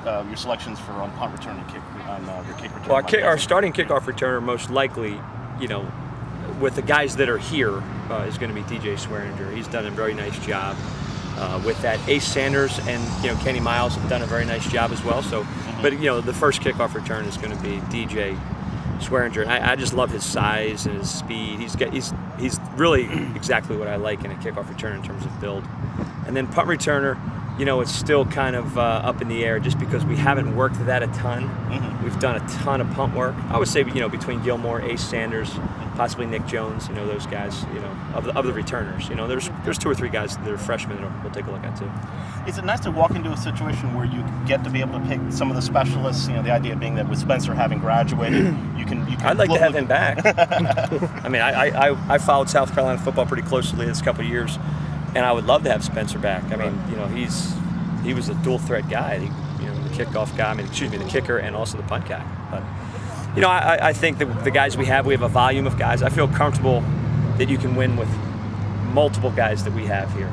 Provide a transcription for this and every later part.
your selections for on punt return and kick on your kick return? Well, our starting kickoff returner most likely, with the guys that are here, is going to be DJ Swearinger. He's done a very nice job with that. Ace Sanders and Kenny Miles have done a very nice job as well. So, but the first kickoff return is going to be DJ Swearinger. And I just love his size and his speed. He's really exactly what I like in a kickoff return in terms of build. And then punt returner, it's still kind of up in the air just because we haven't worked that a ton. We've done a ton of punt work. I would say, between Gilmore, Ace Sanders, possibly Nick Jones, those guys, of the returners. There's 2 or 3 guys that are freshmen that we'll take a look at too. Is it nice to walk into a situation where you get to be able to pick some of the specialists? The idea being that with Spencer having graduated, you can. I'd like to have him back. I mean, I followed South Carolina football pretty closely this couple of years, and I would love to have Spencer back. I mean, he was a dual threat guy. The kickoff guy. The kicker and also the punt guy. But I think that the guys we have a volume of guys. I feel comfortable that you can win with multiple guys that we have here.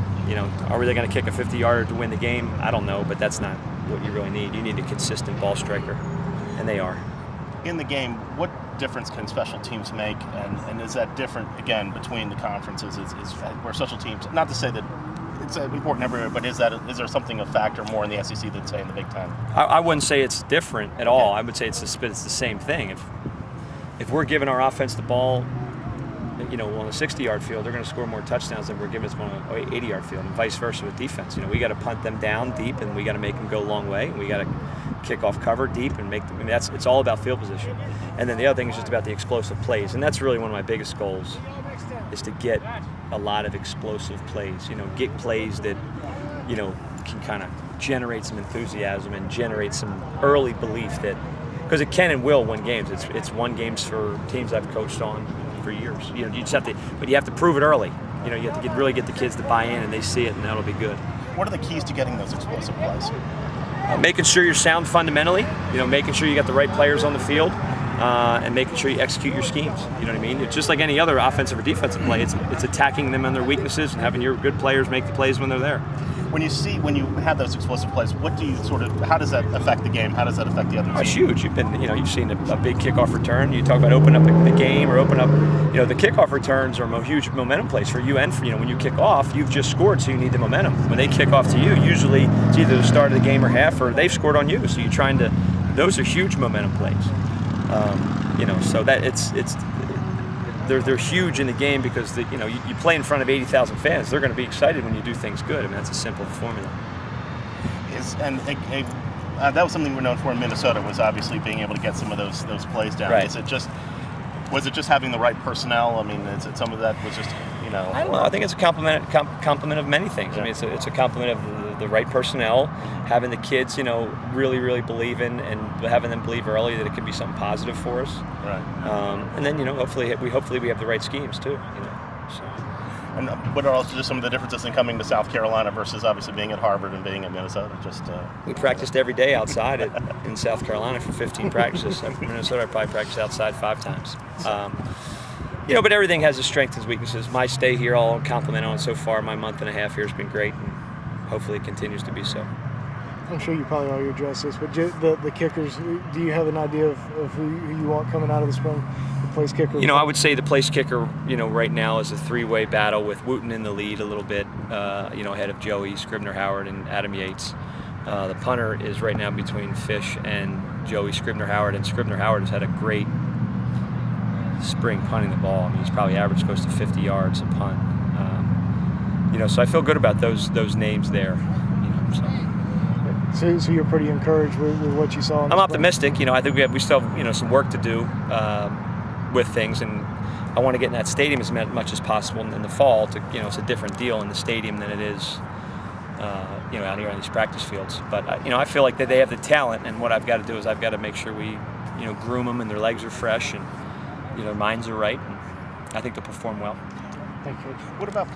Are we going to kick a 50-yarder to win the game? I don't know, but that's not what you really need. You need a consistent ball striker, and they are. In the game, what difference can special teams make, and is that different, again, between the conferences? Is where special teams, not to say that it's important everywhere, but is there something, a factor more in the SEC than, say, in the Big Ten? I wouldn't say it's different at all. I would say it's the same thing. If we're giving our offense the ball, on a 60-yard field, they're going to score more touchdowns than we're giving them on an 80-yard field, and vice versa with defense. We got to punt them down deep, and we got to make them go a long way. And we got to kick off cover deep and make them. It's all about field position. And then the other thing is just about the explosive plays, and that's really one of my biggest goals, is to get a lot of explosive plays. Get plays that can kind of generate some enthusiasm and generate some early belief that, because it can and will win games. It's won games for teams I've coached on for years. You just have to, but you have to prove it early. You have to really get the kids to buy in, and they see it, and that'll be good. What are the keys to getting those explosive plays? Making sure you're sound fundamentally. Making sure you got the right players on the field, and making sure you execute your schemes. You know what I mean? It's just like any other offensive or defensive play. It's attacking them on their weaknesses and having your good players make the plays when they're there. When you have those explosive plays, how does that affect the game? How does that affect the other team? It's huge. You've seen a big kickoff return. You talk about open up the game or open up, the kickoff returns are a huge momentum plays for you and for, when you kick off, you've just scored, so you need the momentum. When they kick off to you, usually it's either the start of the game or half, or they've scored on you. So you're trying to, those are huge momentum plays. So that they're huge in the game because you play in front of 80,000 fans. They're going to be excited when you do things good. That's a simple formula. That was something we're known for in Minnesota, was obviously being able to get some of those plays down. Right. Was it just having the right personnel? Is it some of that was just I don't know. I think it's a complement of many things. Yeah. It's a complement of the right personnel, having the kids really believe in, and having them believe early that it can be something positive for us. Right. And then hopefully we have the right schemes too. So. And what are also just some of the differences in coming to South Carolina versus obviously being at Harvard and being at Minnesota? We practiced every day outside in South Carolina for 15 practices. In Minnesota, I probably practiced outside 5 times. But everything has its strengths and weaknesses. My stay here, I'll compliment on so far. My month and a half here has been great, and hopefully it continues to be so. I'm sure you probably already addressed this, but the kickers, do you have an idea of who you want coming out of the spring? The place kicker? I would say the place kicker, right now is a 3-way battle with Wooten in the lead a little bit, ahead of Joey, Scribner Howard, and Adam Yates. The punter is right now between Fish and Joey Scribner Howard, and Scribner Howard has had a great spring punting the ball. He's probably averaged close to 50 yards a punt. So I feel good about those names there. So you're pretty encouraged with what you saw? I'm optimistic. I think we still have some work to do with things, and I want to get in that stadium as much as possible in the fall. It's a different deal in the stadium than it is out here on these practice fields. But I feel like that they have the talent, and what I've got to do is I've got to make sure we groom them and their legs are fresh and their minds are right, and I think they'll perform well. Thank you. What about